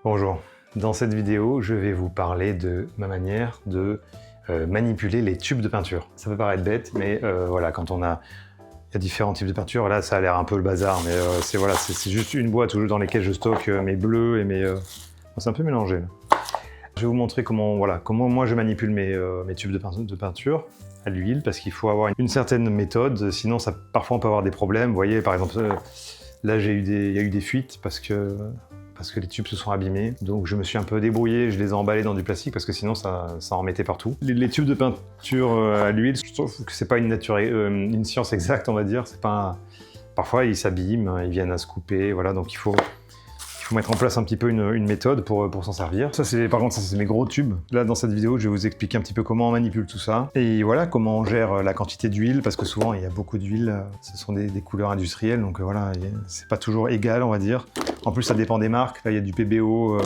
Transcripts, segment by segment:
Bonjour, dans cette vidéo, je vais vous parler de ma manière de manipuler les tubes de peinture. Ça peut paraître bête, mais voilà, quand il y a différents types de peinture, là ça a l'air un peu le bazar, mais c'est juste une boîte dans laquelle je stocke mes bleus et mes... c'est un peu mélangé là. Je vais vous montrer comment moi je manipule mes tubes de peinture à l'huile, parce qu'il faut avoir une certaine méthode, sinon parfois on peut avoir des problèmes. Vous voyez, par exemple, là il y a eu des fuites parce que les tubes se sont abîmés. Donc je me suis un peu débrouillé, je les ai emballés dans du plastique parce que sinon ça en mettait partout. Les tubes de peinture à l'huile, je trouve que c'est pas une science exacte, on va dire. Parfois ils s'abîment, ils viennent à se couper, voilà, donc il faut mettre en place un petit peu une méthode pour s'en servir. Par contre, ça c'est mes gros tubes. Là, dans cette vidéo, je vais vous expliquer un petit peu comment on manipule tout ça. Et voilà, comment on gère la quantité d'huile, parce que souvent, il y a beaucoup d'huile. Ce sont des couleurs industrielles, donc voilà, c'est pas toujours égal, on va dire. En plus, ça dépend des marques. Là, il y a du PBO,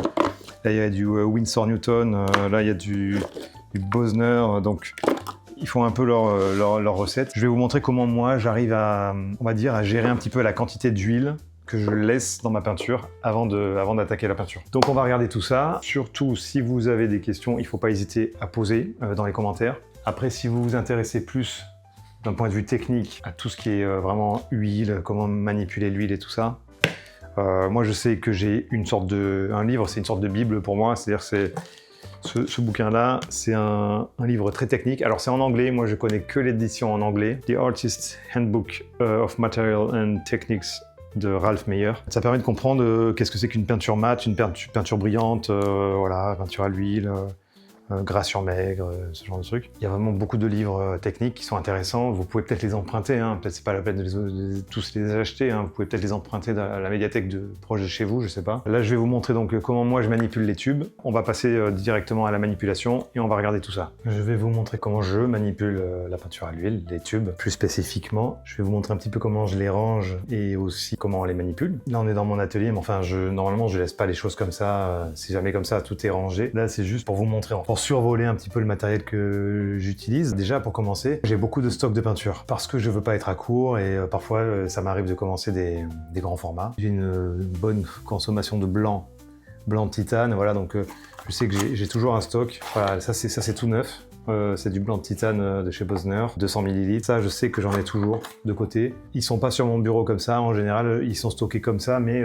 là, il y a du Winsor Newton, là, il y a du Bosner, donc ils font un peu leur recette. Je vais vous montrer comment moi, j'arrive à gérer un petit peu la quantité d'huile que je laisse dans ma peinture avant d'attaquer la peinture. Donc on va regarder tout ça. Surtout, si vous avez des questions, il ne faut pas hésiter à poser dans les commentaires. Après, si vous vous intéressez plus d'un point de vue technique à tout ce qui est vraiment huile, comment manipuler l'huile et tout ça, moi je sais que j'ai un livre, c'est une sorte de bible pour moi, c'est-à-dire ce bouquin-là, c'est un livre très technique. Alors c'est en anglais, moi je connais que l'édition en anglais. The Artist's Handbook of Material and Techniques de Ralph Meyer. Ça permet de comprendre qu'est-ce que c'est qu'une peinture mate, une peinture brillante, voilà, peinture à l'huile, gradation maigre, ce genre de trucs. Il y a vraiment beaucoup de livres techniques qui sont intéressants. Vous pouvez peut-être les emprunter, hein. Peut-être c'est pas la peine de tous les acheter, hein. Vous pouvez peut-être les emprunter à la médiathèque proche de chez vous, je sais pas. Là, je vais vous montrer donc comment moi je manipule les tubes. On va passer directement à la manipulation et on va regarder tout ça. Je vais vous montrer comment je manipule la peinture à l'huile, les tubes plus spécifiquement. Je vais vous montrer un petit peu comment je les range et aussi comment on les manipule. Là, on est dans mon atelier, mais enfin, normalement, je laisse pas les choses comme ça. C'est jamais comme ça, tout est rangé. Là, c'est juste pour vous montrer, pour survoler un petit peu le matériel que j'utilise. Déjà, pour commencer, j'ai beaucoup de stock de peinture parce que je veux pas être à court et parfois, ça m'arrive de commencer des grands formats. J'ai une bonne consommation de blanc de titane, voilà, donc je sais que j'ai toujours un stock. Voilà, ça c'est tout neuf. C'est du blanc de titane de chez Bosner, 200 ml. Ça, je sais que j'en ai toujours de côté. Ils sont pas sur mon bureau comme ça. En général, ils sont stockés comme ça, mais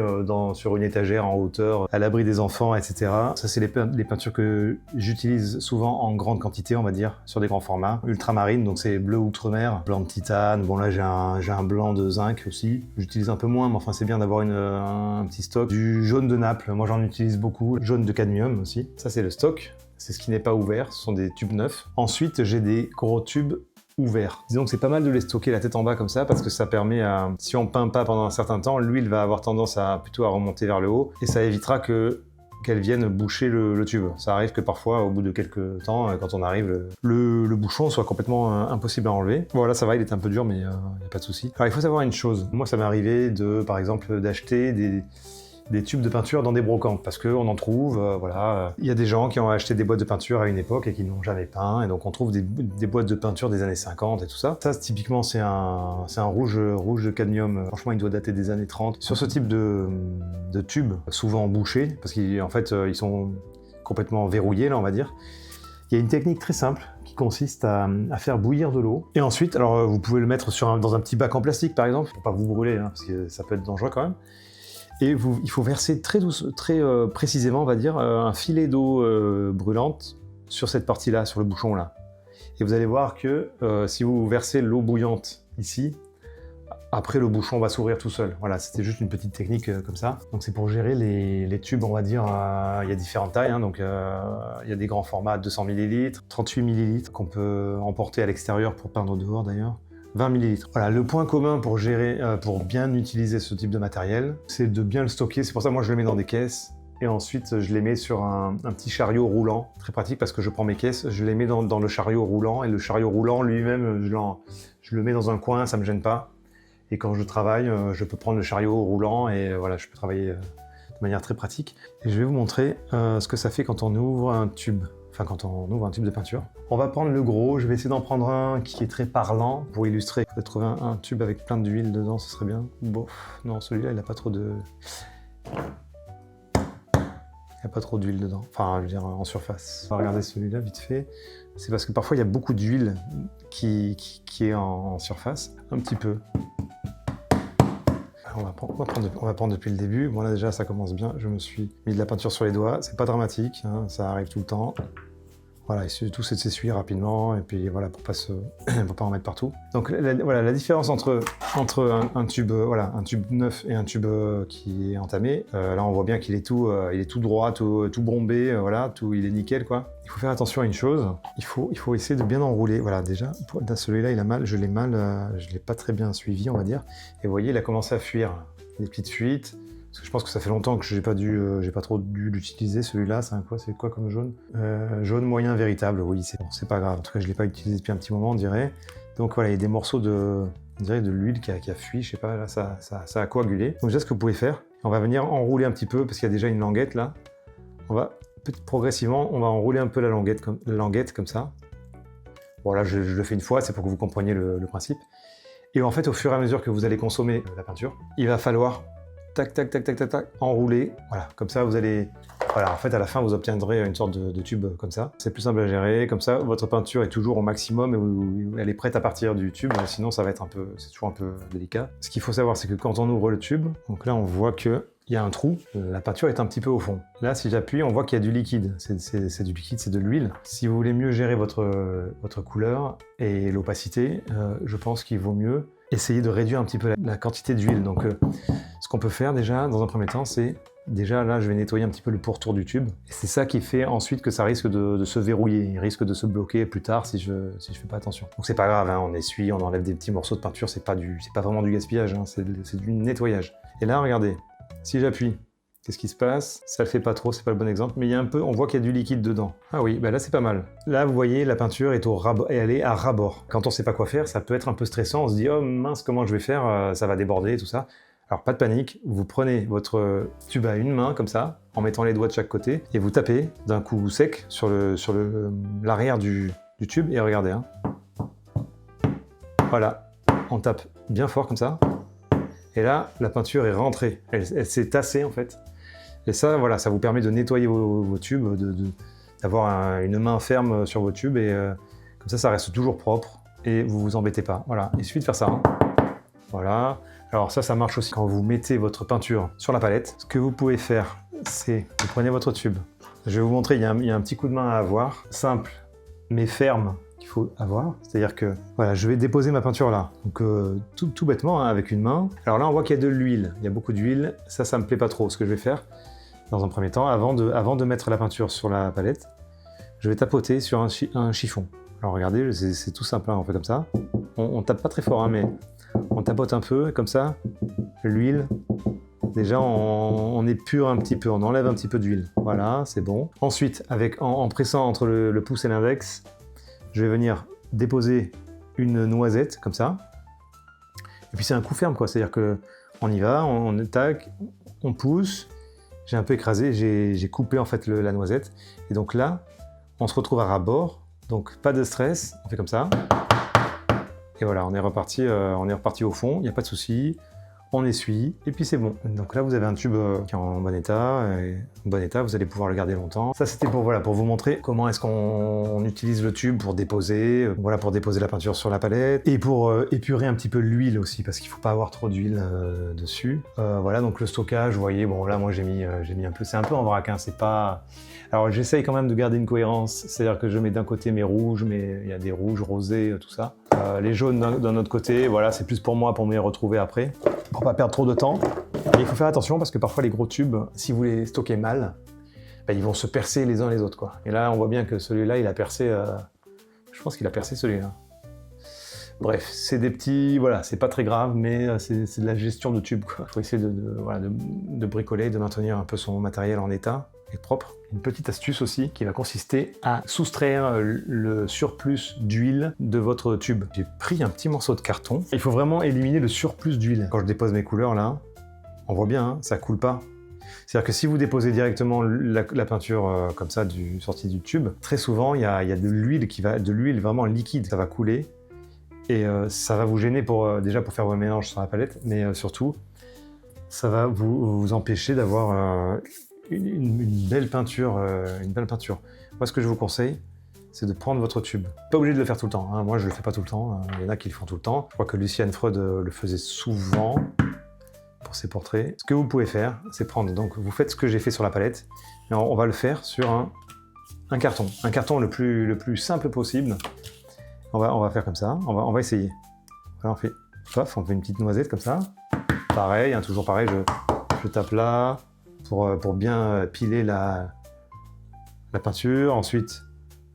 sur une étagère en hauteur, à l'abri des enfants, etc. Ça, c'est les peintures que j'utilise souvent en grande quantité, on va dire, sur des grands formats. Ultramarine, donc c'est bleu outre-mer, blanc de titane. Bon, là, j'ai un blanc de zinc aussi. J'utilise un peu moins, mais enfin, c'est bien d'avoir un petit stock. Du jaune de Naples, moi, j'en utilise beaucoup. Jaune de cadmium aussi. Ça, c'est le stock. C'est ce qui n'est pas ouvert, ce sont des tubes neufs. Ensuite, j'ai des gros tubes ouverts. Disons que c'est pas mal de les stocker la tête en bas comme ça, parce que ça permet si on peint pas pendant un certain temps, l'huile va avoir tendance plutôt à remonter vers le haut, et ça évitera qu'elle vienne boucher le tube. Ça arrive que parfois, au bout de quelques temps, quand on arrive, le bouchon soit complètement impossible à enlever. Voilà, ça va, il est un peu dur, mais il n'y a pas de souci. Alors, il faut savoir une chose. Moi, ça m'est arrivé par exemple, d'acheter des tubes de peinture dans des brocantes, parce qu'on en trouve, voilà. Il y a des gens qui ont acheté des boîtes de peinture à une époque et qui n'ont jamais peint, et donc on trouve des boîtes de peinture des années 50 et tout ça. Ça, typiquement, c'est un rouge de cadmium. Franchement, il doit dater des années 30. Sur ce type de tubes, souvent bouchés, parce qu'en fait, ils sont complètement verrouillés, là, on va dire. Il y a une technique très simple qui consiste à faire bouillir de l'eau. Et ensuite, alors vous pouvez le mettre dans un petit bac en plastique, par exemple, pour pas vous brûler, hein, parce que ça peut être dangereux quand même. Et il faut verser très précisément, on va dire, un filet d'eau brûlante sur cette partie-là, sur le bouchon-là. Et vous allez voir que si vous versez l'eau bouillante ici, après le bouchon va s'ouvrir tout seul. Voilà, c'était juste une petite technique comme ça. Donc c'est pour gérer les tubes, on va dire, il y a différentes tailles. Hein, donc il y a des grands formats, 200 ml, 38 ml, qu'on peut emporter à l'extérieur pour peindre dehors d'ailleurs. 20 ml. Voilà, le point commun pour bien utiliser ce type de matériel, c'est de bien le stocker. C'est pour ça que moi je le mets dans des caisses et ensuite je les mets sur un petit chariot roulant. Très pratique parce que je prends mes caisses, je les mets dans le chariot roulant et le chariot roulant lui-même, je le mets dans un coin, ça me gêne pas. Et quand je travaille, je peux prendre le chariot roulant et voilà, je peux travailler de manière très pratique. Et je vais vous montrer ce que ça fait quand on ouvre un tube. Enfin, quand on ouvre un tube de peinture. On va prendre le gros, je vais essayer d'en prendre un qui est très parlant pour illustrer. Peut-être trouver un tube avec plein d'huile dedans, ce serait bien. Bon, non, celui-là, il n'a pas trop de... Il n'y a pas trop d'huile dedans, enfin je veux dire en surface. On va regarder celui-là vite fait. C'est parce que parfois il y a beaucoup d'huile qui est en surface, un petit peu. On va prendre depuis le début. Bon là déjà ça commence bien, je me suis mis de la peinture sur les doigts, c'est pas dramatique, hein, ça arrive tout le temps. Voilà, et surtout c'est de s'essuyer rapidement, et puis voilà, pour pas en mettre partout. Donc voilà, la différence entre un tube, voilà, un tube neuf et un tube qui est entamé, là on voit bien qu'il est tout droit, tout bombé, voilà, il est nickel quoi. Il faut faire attention à une chose, il faut essayer de bien enrouler. Voilà, déjà, celui-là il a mal, je l'ai pas très bien suivi on va dire. Et vous voyez, il a commencé à fuir, des petites fuites. Parce que je pense que ça fait longtemps que j'ai pas trop dû l'utiliser celui-là. C'est quoi comme jaune? Jaune moyen véritable, oui, c'est pas grave. En tout cas, je l'ai pas utilisé depuis un petit moment, on dirait. Donc voilà, il y a des morceaux on dirait de l'huile qui a fui, je sais pas, là, ça a coagulé. Donc déjà, ce que vous pouvez faire, on va venir enrouler un petit peu, parce qu'il y a déjà une languette là. Progressivement, on va enrouler un peu la languette comme ça. Bon là, je le fais une fois, c'est pour que vous compreniez le principe. Et en fait, au fur et à mesure que vous allez consommer la peinture, il va falloir tac, tac, tac, tac, tac, tac, enrouler. Voilà, comme ça, vous allez... Voilà, en fait, à la fin, vous obtiendrez une sorte de tube comme ça. C'est plus simple à gérer. Comme ça, votre peinture est toujours au maximum et elle est prête à partir du tube. Sinon, ça va être c'est toujours un peu délicat. Ce qu'il faut savoir, c'est que quand on ouvre le tube, donc là, on voit qu'il y a un trou. La peinture est un petit peu au fond. Là, si j'appuie, on voit qu'il y a du liquide. C'est du liquide, c'est de l'huile. Si vous voulez mieux gérer votre couleur et l'opacité, je pense qu'il vaut mieux essayer de réduire un petit peu la quantité d'huile. Donc, ce qu'on peut faire déjà, dans un premier temps, c'est... Déjà, là, je vais nettoyer un petit peu le pourtour du tube. Et c'est ça qui fait ensuite que ça risque de se verrouiller. Il risque de se bloquer plus tard si je fais pas attention. Donc c'est pas grave, hein, on essuie, on enlève des petits morceaux de peinture, c'est pas vraiment du gaspillage, hein, c'est du nettoyage. Et là, regardez, si j'appuie, qu'est-ce qui se passe? Ça le fait pas trop, c'est pas le bon exemple, mais il y a un peu, on voit qu'il y a du liquide dedans. Ah oui, bah là c'est pas mal. Là, vous voyez, la peinture est elle est à ras-bord. Quand on sait pas quoi faire, ça peut être un peu stressant, on se dit, oh mince, comment je vais faire? Ça va déborder, tout ça. Alors pas de panique, vous prenez votre tube à une main comme ça, en mettant les doigts de chaque côté, et vous tapez d'un coup sec sur l'arrière du tube, et regardez. Hein. Voilà, on tape bien fort comme ça, et là, la peinture est rentrée, elle s'est tassée en fait. Et ça, voilà, ça vous permet de nettoyer vos tubes, d'avoir une main ferme sur vos tubes, et comme ça reste toujours propre, et vous vous embêtez pas. Voilà, il suffit de faire ça. Hein. Voilà. Alors ça marche aussi quand vous mettez votre peinture sur la palette. Ce que vous pouvez faire, c'est vous prenez votre tube. Je vais vous montrer, il y a un petit coup de main à avoir, simple mais ferme qu'il faut avoir. C'est-à-dire que voilà, je vais déposer ma peinture là. Donc tout bêtement, hein, avec une main. Alors là, on voit qu'il y a de l'huile. Il y a beaucoup d'huile. Ça me plaît pas trop. Ce que je vais faire, dans un premier temps, avant de mettre la peinture sur la palette, je vais tapoter sur un chiffon. Alors regardez, c'est tout simple, hein, on fait comme ça. On tape pas très fort, hein, mais on tapote un peu, comme ça, l'huile. Déjà, on épure un petit peu, on enlève un petit peu d'huile. Voilà, c'est bon. Ensuite, en pressant entre le pouce et l'index, je vais venir déposer une noisette, comme ça. Et puis c'est un coup ferme, quoi. C'est-à-dire qu'on y va, on tac, on pousse. J'ai un peu écrasé, j'ai coupé en fait la noisette. Et donc là, on se retrouve à ras-bord. Donc pas de stress, on fait comme ça. Et voilà, on est reparti au fond, il n'y a pas de souci. On essuie, et puis c'est bon. Donc là, vous avez un tube qui est en bon état, vous allez pouvoir le garder longtemps. Ça, c'était pour vous montrer comment est-ce qu'on utilise le tube pour déposer, pour déposer la peinture sur la palette, et pour épurer un petit peu l'huile aussi, parce qu'il ne faut pas avoir trop d'huile dessus. Voilà, donc le stockage, vous voyez, bon là, moi j'ai mis un peu, c'est un peu en vrac, hein, c'est pas... Alors j'essaye quand même de garder une cohérence, c'est-à-dire que je mets d'un côté mes rouges, mais il y a des rouges, rosés, tout ça. Les jaunes d'un autre côté, voilà, c'est plus pour moi, pour me les retrouver après, pour pas perdre trop de temps. Et il faut faire attention parce que parfois les gros tubes, si vous les stockez mal, ben, ils vont se percer les uns les autres, quoi. Et là, on voit bien que celui-là, il a percé, je pense qu'il a percé celui-là. Bref, c'est des petits, voilà, c'est pas très grave, mais c'est de la gestion de tube, quoi. Il faut essayer de bricoler, de maintenir un peu son matériel en état et propre. Une petite astuce aussi qui va consister à soustraire le surplus d'huile de votre tube. J'ai pris un petit morceau de carton. Il faut vraiment éliminer le surplus d'huile. Quand je dépose mes couleurs là, on voit bien, hein, ça coule pas. C'est-à-dire que si vous déposez directement la peinture comme ça sortie du tube, très souvent il y a de l'huile vraiment liquide, ça va couler et ça va vous gêner déjà pour faire vos mélanges sur la palette, mais surtout ça va vous empêcher d'avoir une belle peinture, Moi, ce que je vous conseille, c'est de prendre votre tube. Pas obligé de le faire tout le temps, hein. Moi, je le fais pas tout le temps. Il y en a qui le font tout le temps. Je crois que Luciane Freud le faisait souvent pour ses portraits. Ce que vous pouvez faire, c'est prendre. Donc, vous faites ce que j'ai fait sur la palette. Mais on va le faire sur un carton. Un carton le plus simple possible. On va faire comme ça. On va essayer. Voilà, on fait une petite noisette comme ça. Pareil, hein, toujours pareil. Je tape là pour bien piler la peinture. Ensuite,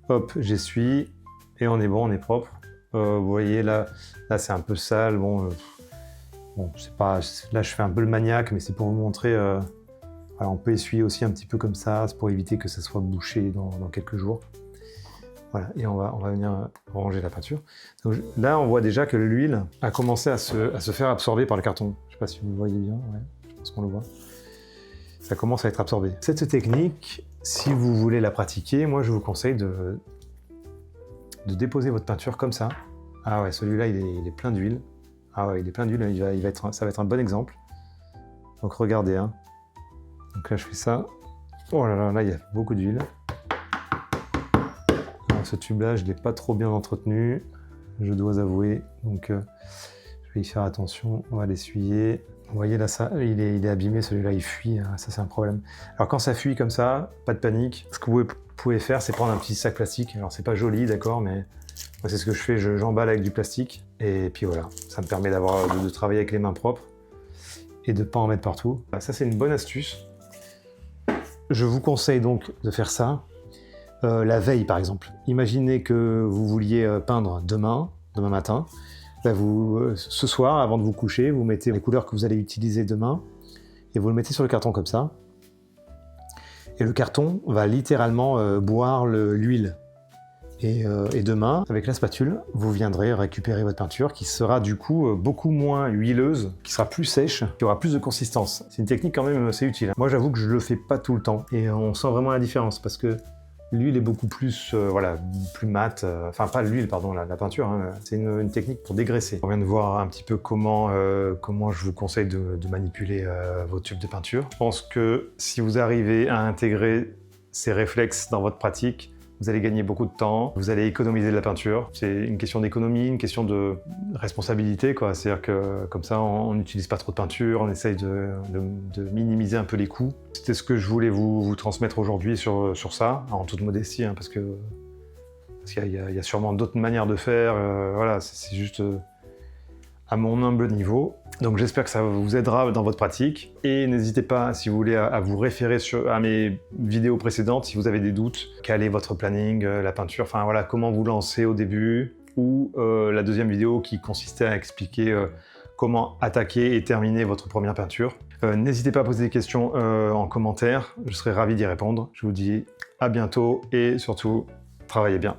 hop, j'essuie et on est bon, on est propre. Vous voyez là c'est un peu sale. Bon, c'est pas. Là, je fais un peu le maniaque, mais c'est pour vous montrer. Voilà, on peut essuyer aussi un petit peu comme ça, c'est pour éviter que ça soit bouché dans quelques jours. Voilà, et on va venir ranger la peinture. Donc, là, on voit déjà que l'huile a commencé à se faire absorber par le carton. Je ne sais pas si vous le voyez bien, ouais, je pense qu'on le voit. Ça commence à être absorbé. Cette technique, si vous voulez la pratiquer, moi je vous conseille de déposer votre peinture comme ça. Ah ouais, celui-là il est plein d'huile. Ah ouais, il est plein d'huile, ça va être un bon exemple. Donc regardez, hein. Donc là je fais ça. Oh là là, là il y a beaucoup d'huile. Ce tube-là, je ne l'ai pas trop bien entretenu, je dois avouer. Donc je vais y faire attention, on va l'essuyer. Vous voyez là, ça, il est abîmé, celui-là il fuit, hein, ça c'est un problème. Alors quand ça fuit comme ça, pas de panique. Ce que vous pouvez faire, c'est prendre un petit sac plastique. Alors c'est pas joli, d'accord, mais moi c'est ce que je fais, j'emballe avec du plastique. Et puis voilà, ça me permet de travailler avec les mains propres et de ne pas en mettre partout. Ça c'est une bonne astuce. Je vous conseille donc de faire ça la veille par exemple. Imaginez que vous vouliez peindre demain matin. Ce soir, avant de vous coucher, vous mettez les couleurs que vous allez utiliser demain et vous le mettez sur le carton comme ça. Et le carton va littéralement boire l'huile. Et demain, avec la spatule, vous viendrez récupérer votre peinture qui sera du coup beaucoup moins huileuse, qui sera plus sèche, qui aura plus de consistance. C'est une technique quand même assez utile. Moi, j'avoue que je le fais pas tout le temps et on sent vraiment la différence parce que l'huile est beaucoup plus, plus mate. Enfin, pas l'huile, pardon, la peinture. Hein, c'est une technique pour dégraisser. On vient de voir un petit peu comment je vous conseille de manipuler vos tubes de peinture. Je pense que si vous arrivez à intégrer ces réflexes dans votre pratique, vous allez gagner beaucoup de temps, vous allez économiser de la peinture. C'est une question d'économie, une question de responsabilité, quoi. C'est-à-dire que comme ça, on n'utilise pas trop de peinture, on essaye de minimiser un peu les coûts. C'était ce que je voulais vous transmettre aujourd'hui sur ça, en toute modestie, hein, parce qu'il y a sûrement d'autres manières de faire. Voilà, c'est juste à mon humble niveau. Donc j'espère que ça vous aidera dans votre pratique. Et n'hésitez pas, si vous voulez, à vous référer à mes vidéos précédentes, si vous avez des doutes. Quel est votre planning, la peinture, enfin voilà, comment vous lancer au début. Ou la deuxième vidéo qui consistait à expliquer comment attaquer et terminer votre première peinture. N'hésitez pas à poser des questions en commentaire, je serai ravi d'y répondre. Je vous dis à bientôt et surtout, travaillez bien.